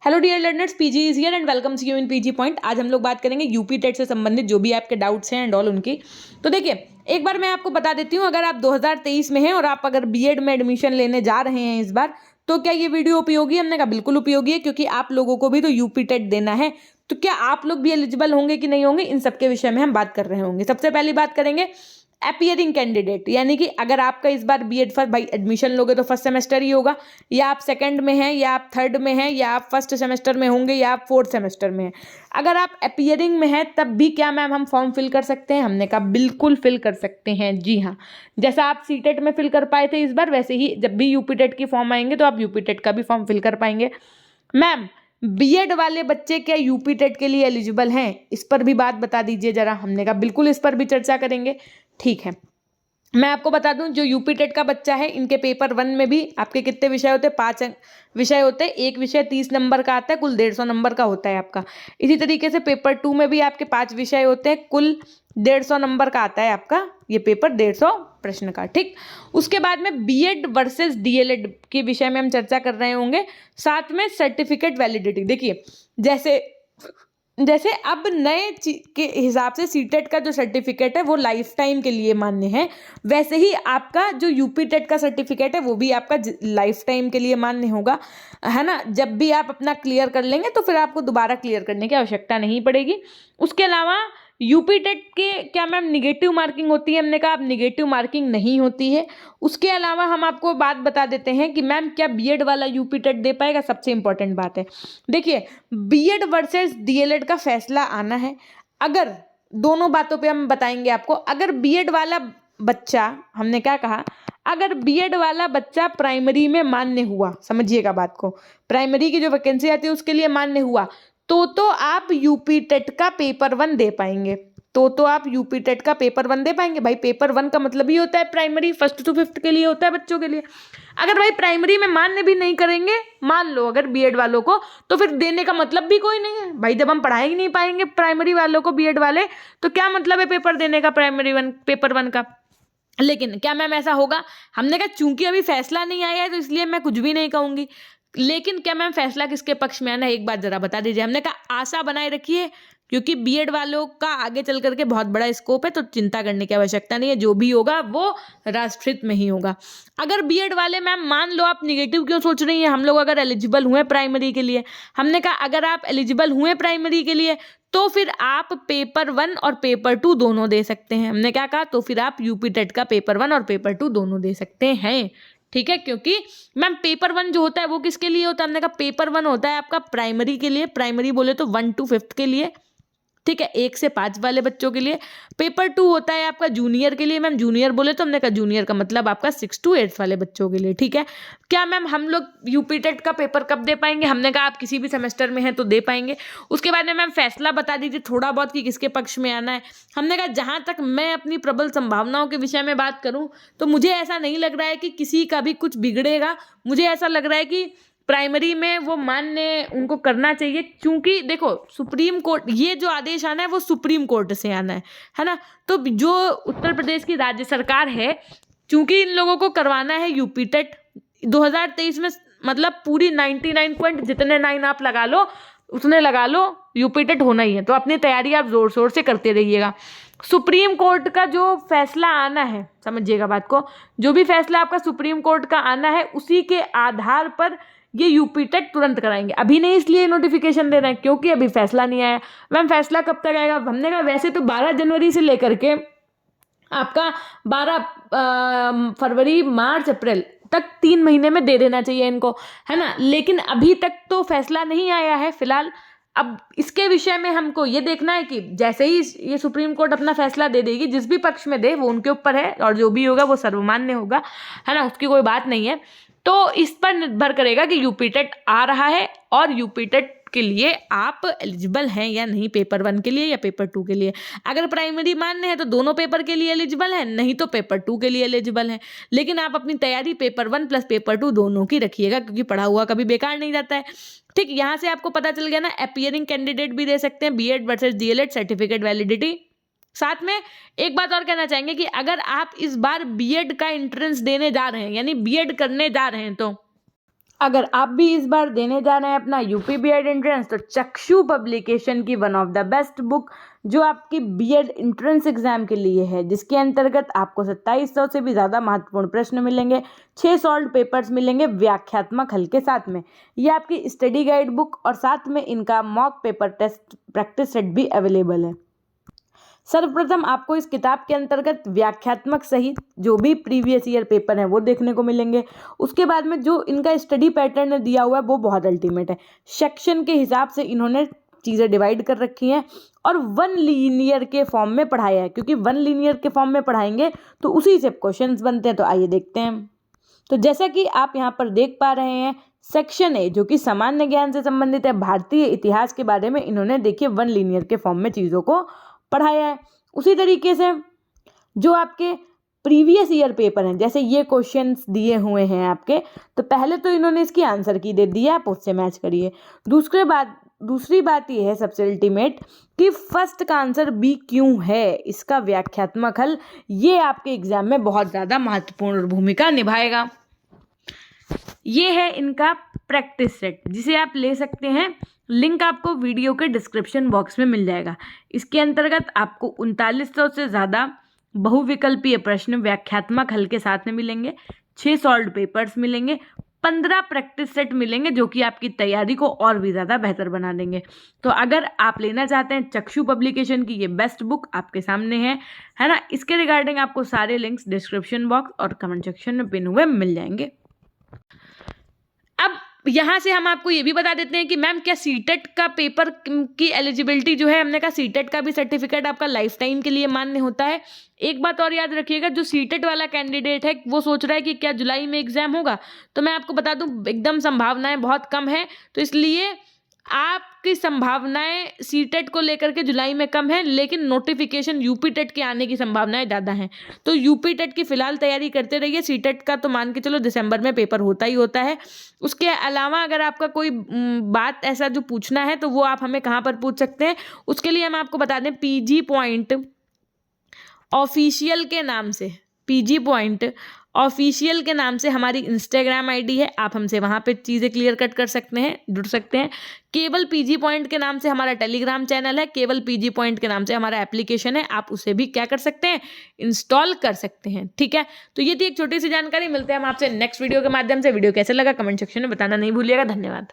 Hello dear learners, PG is here and welcomes you in PG point. आज हम लोग बात करेंगे यूपी टेट से संबंधित जो भी आपके डाउट्स हैं एंड ऑल उनकी। तो देखिए, एक बार मैं आपको बता देती हूँ, अगर आप 2023 में हैं और आप अगर बीएड में एडमिशन लेने जा रहे हैं इस बार, तो क्या ये वीडियो उपयोगी? हमने कहा बिल्कुल उपयोगी है, क्योंकि आप लोगों को भी तो यूपी टेट देना है। तो क्या आप लोग भी एलिजिबल होंगे कि नहीं होंगे, इन सबके विषय में हम बात कर रहे होंगे। सबसे पहली बात करेंगे अपीयरिंग कैंडिडेट, यानी कि अगर आपका इस बार बीएड फर्स्ट भाई एडमिशन लोगे तो फर्स्ट सेमेस्टर ही होगा, या आप सेकंड में हैं, या आप थर्ड में हैं, या आप फर्स्ट सेमेस्टर में होंगे, या आप फोर्थ सेमेस्टर में हैं। अगर आप अपीयरिंग में हैं तब भी क्या मैम हम फॉर्म फिल कर सकते हैं? हमने कहा बिल्कुल फिल कर सकते हैं, जी हाँ। जैसा आप सीटेट में फिल कर पाए थे इस बार, वैसे ही जब भी यूपी टेट की फॉर्म आएंगे तो आप यूपी टेट का भी फॉर्म फिल कर पाएंगे। मैम, बीएड वाले बच्चे क्या यूपी टेट के लिए एलिजिबल हैं? इस पर भी बात बता दीजिए जरा। हमने कहा बिल्कुल इस पर भी चर्चा करेंगे, ठीक है। मैं आपको बता दूं, जो यूपी टेट का बच्चा है, इनके पेपर 1 में भी आपके कितने विषय होते हैं? 5 विषय होते हैं। एक विषय 30 नंबर का आता है, कुल 150 नंबर का होता है आपका। इसी तरीके से पेपर 2 में भी आपके 5 विषय होते हैं, कुल 150 नंबर का आता है आपका ये पेपर, 150 प्रश्न का, ठीक। उसके बाद में बीएड वर्सेस डीएलएड के विषय में हम चर्चा कर रहे होंगे, साथ में सर्टिफिकेट वैलिडिटी। देखिए, जैसे अब नए के हिसाब से सीटेट का जो सर्टिफिकेट है वो लाइफ टाइम के लिए मान्य है, वैसे ही आपका जो यूपी टेट का सर्टिफिकेट है वो भी आपका लाइफ टाइम के लिए मान्य होगा, है ना। जब भी आप अपना क्लियर कर लेंगे तो फिर आपको दोबारा क्लियर करने की आवश्यकता नहीं पड़ेगी। उसके अलावा यूपी टेट के क्या मैम निगेटिव मार्किंग होती है? हमने कहा अब निगेटिव मार्किंग नहीं होती है। उसके अलावा हम आपको बात बता देते हैं कि मैम क्या बीएड वाला यूपी टेट दे पाएगा? सबसे इंपॉर्टेंट बात है, देखिए, बीएड वर्सेस डीएलएड का फैसला आना है। अगर दोनों बातों पे हम बताएंगे आपको, अगर बीएड वाला बच्चा, हमने क्या कहा, अगर बीएड वाला बच्चा प्राइमरी में मान्य हुआ, समझिएगा बात को, प्राइमरी की जो वैकेंसी आती है उसके लिए मान्य हुआ, तो आप यूपी टेट का पेपर 1 दे पाएंगे। तो आप यूपी टेट का पेपर 1 दे पाएंगे। भाई पेपर 1 का मतलब ही होता है प्राइमरी, फर्स्ट टू फिफ्थ के लिए होता है बच्चों के लिए। अगर भाई प्राइमरी में मान्य भी नहीं करेंगे, मान लो अगर बीएड वालों को, तो फिर देने का मतलब भी कोई नहीं है भाई। जब हम पढ़ा ही नहीं पाएंगे प्राइमरी वालों को, बीएड वाले, तो क्या मतलब है पेपर देने का, पेपर 1 का? लेकिन क्या मैम ऐसा होगा? हमने कहा चूंकि अभी फैसला नहीं आया है तो इसलिए मैं कुछ भी नहीं कहूंगी। लेकिन क्या मैम फैसला किसके पक्ष में आना है, एक बात जरा बता दीजिए। हमने कहा आशा बनाए रखिए, क्योंकि बीएड वालों का आगे चल करके बहुत बड़ा स्कोप है, तो चिंता करने की आवश्यकता नहीं है। जो भी होगा वो राष्ट्रहित में ही होगा। अगर बीएड वाले मैम, मान लो आप निगेटिव क्यों सोच रही हैं, हम लोग अगर एलिजिबल हुए प्राइमरी के लिए, हमने कहा अगर आप एलिजिबल हुए प्राइमरी के लिए तो फिर आप पेपर 1 और पेपर 2 दोनों दे सकते हैं। हमने क्या कहा, तो फिर आप यूपी टेट का पेपर 1 और पेपर 2 दोनों दे सकते हैं, ठीक है। क्योंकि मैम पेपर 1 जो होता है वो किसके लिए होता है? हमने कहा पेपर 1 होता है आपका प्राइमरी के लिए, प्राइमरी बोले तो 1 to 5th के लिए, ठीक है, 1 से 5 वाले बच्चों के लिए। पेपर 2 होता है आपका जूनियर के लिए। मैम जूनियर बोले तो हमने कहा जूनियर का मतलब आपका 6 to 8 वाले बच्चों के लिए, ठीक है। क्या मैम हम लोग यूपी टेट का पेपर कब दे पाएंगे? हमने कहा आप किसी भी सेमेस्टर में हैं तो दे पाएंगे। उसके बाद में मैम फैसला बता दीजिए थोड़ा बहुत कि किसके पक्ष में आना है। हमने कहा जहां तक मैं अपनी प्रबल संभावनाओं के विषय में बात करूं तो मुझे ऐसा नहीं लग रहा है कि किसी का भी कुछ बिगड़ेगा। मुझे ऐसा लग रहा है कि प्राइमरी में वो मान्य उनको करना चाहिए, क्योंकि देखो सुप्रीम कोर्ट, ये जो आदेश आना है वो सुप्रीम कोर्ट से आना है ना। तो जो उत्तर प्रदेश की राज्य सरकार है, क्योंकि इन लोगों को करवाना है यूपी टेट 2023 में, मतलब पूरी 99 पॉइंट जितने 9 आप लगा लो उतने लगा लो, यूपी टेट होना ही है। तो अपनी तैयारी आप जोर शोर से करते रहिएगा। सुप्रीम कोर्ट का जो फैसला आना है, समझिएगा बात को, जो भी फैसला आपका सुप्रीम कोर्ट का आना है उसी के आधार पर ये यूपी टेट तुरंत कराएंगे। अभी नहीं इसलिए नोटिफिकेशन दे रहे हैं क्योंकि अभी फैसला नहीं आया। मैम फैसला कब तक आएगा? हमने कहा वैसे तो 12 जनवरी से लेकर के आपका 12 फरवरी, मार्च, अप्रैल तक 3 महीने में दे देना चाहिए इनको, है ना। लेकिन अभी तक तो फैसला नहीं आया है फिलहाल। अब इसके विषय में हमको ये देखना है कि जैसे ही ये सुप्रीम कोर्ट अपना फैसला दे देगी, जिस भी पक्ष में दे वो उनके ऊपर है, और जो भी होगा वो सर्वमान्य होगा, है ना, उसकी कोई बात नहीं है। तो इस पर निर्भर करेगा कि यूपी टेट आ रहा है और यूपी टेट के लिए आप एलिजिबल हैं या नहीं, पेपर 1 के लिए या पेपर 2 के लिए। अगर प्राइमरी मान्य है तो दोनों पेपर के लिए एलिजिबल है, नहीं तो पेपर 2 के लिए एलिजिबल है। लेकिन आप अपनी तैयारी पेपर 1 प्लस पेपर 2 दोनों की रखिएगा, क्योंकि पढ़ा हुआ कभी बेकार नहीं जाता है, ठीक। यहाँ से आपको पता चल गया ना, अपीयरिंग कैंडिडेट भी दे सकते हैं, BEd versus DElEd, certificate validity. साथ में एक बात और कहना चाहेंगे कि अगर आप इस बार बीएड का एंट्रेंस देने जा रहे हैं, यानी बीएड करने जा रहे हैं, तो अगर आप भी इस बार देने जा रहे हैं अपना यूपी बीएड एंट्रेंस, तो चक्षु पब्लिकेशन की one of the best book जो आपकी बीएड एंट्रेंस एग्जाम के लिए है, जिसके अंतर्गत आपको 2700 से भी ज़्यादा महत्वपूर्ण प्रश्न मिलेंगे, 6 सॉल्व पेपर्स मिलेंगे व्याख्यात्मक हल के साथ में। ये आपकी स्टडी गाइड बुक और साथ में इनका mock paper test practice set भी अवेलेबल है। सर्वप्रथम आपको इस किताब के अंतर्गत व्याख्यात्मक सहित जो भी प्रीवियस ईयर पेपर हैं वो देखने को मिलेंगे। उसके बाद में जो इनका स्टडी पैटर्न दिया हुआ है वो बहुत अल्टीमेट है। सेक्शन के हिसाब से इन्होंने चीज़ें डिवाइड कर रखी हैं और वन लीनियर के फॉर्म में पढ़ाया है, क्योंकि वन लीनियर के फॉर्म में पढ़ाएंगे तो उसी से क्वेश्चंस बनते हैं। तो आइए देखते हैं। तो जैसा कि आप यहाँ पर देख पा रहे हैं, सेक्शन ए जो कि सामान्य ज्ञान से संबंधित है, भारतीय इतिहास के बारे में इन्होंने देखिए वन लीनियर के फॉर्म में चीज़ों को पढ़ाया है। उसी तरीके से जो आपके प्रीवियस ईयर पेपर हैं, जैसे ये क्वेश्चंस दिए हुए हैं आपके, तो पहले तो इन्होंने इसकी आंसर की दे दी है, आप उससे मैच करिए। दूसरी बात ये है सबसे अल्टीमेट कि फर्स्ट का आंसर बी क्यों है, इसका व्याख्यात्मक हल ये आपके एग्जाम में बहुत ज़्यादा महत्वपूर्ण भूमिका निभाएगा। ये है इनका प्रैक्टिस सेट, जिसे आप ले सकते हैं। लिंक आपको वीडियो के डिस्क्रिप्शन बॉक्स में मिल जाएगा। इसके अंतर्गत आपको 3900 से ज़्यादा बहुविकल्पीय प्रश्न व्याख्यात्मक हल के साथ में मिलेंगे, 6 सॉल्व पेपर्स मिलेंगे, 15 प्रैक्टिस सेट मिलेंगे जो कि आपकी तैयारी को और भी ज़्यादा बेहतर बना देंगे। तो अगर आप लेना चाहते हैं चक्षु पब्लिकेशन की ये बेस्ट बुक आपके सामने है ना। इसके रिगार्डिंग आपको सारे लिंक्स डिस्क्रिप्शन बॉक्स और कमेंट सेक्शन में पिन हुए मिल जाएंगे। अब यहाँ से हम आपको ये भी बता देते हैं कि मैम क्या सीटेट का पेपर की एलिजिबिलिटी जो है, हमने कहा सीटेट का भी सर्टिफिकेट आपका लाइफ टाइम के लिए मान्य होता है। एक बात और याद रखिएगा, जो सीटेट वाला कैंडिडेट है वो सोच रहा है कि क्या जुलाई में एग्जाम होगा, तो मैं आपको बता दूं एकदम संभावनाएं बहुत कम है। तो इसलिए आपकी संभावनाएं सीटेट को लेकर के जुलाई में कम है, लेकिन नोटिफिकेशन यूपी टेट के आने की संभावनाएं ज़्यादा हैं। तो यूपी टेट की फिलहाल तैयारी करते रहिए। सीटेट का तो मान के चलो दिसंबर में पेपर होता ही होता है। उसके अलावा अगर आपका कोई बात ऐसा जो पूछना है तो वो आप हमें कहाँ पर पूछ सकते हैं, उसके लिए हम आपको बता दें पीजी पॉइंट ऑफिशियल के नाम से, पीजी पॉइंट ऑफिशियल के नाम से हमारी इंस्टाग्राम आईडी है। आप हमसे वहाँ पे चीज़ें क्लियर कट कर सकते हैं, जुड़ सकते हैं। केवल पीजी पॉइंट के नाम से हमारा टेलीग्राम चैनल है, केवल पीजी पॉइंट के नाम से हमारा एप्लीकेशन है, आप उसे भी क्या कर सकते हैं, इंस्टॉल कर सकते हैं। ठीक है, तो ये थी एक छोटी सी जानकारी। मिलते हैं हम आपसे नेक्स्ट वीडियो के माध्यम से। वीडियो कैसे लगा कमेंट सेक्शन में बताना नहीं भूलिएगा। धन्यवाद।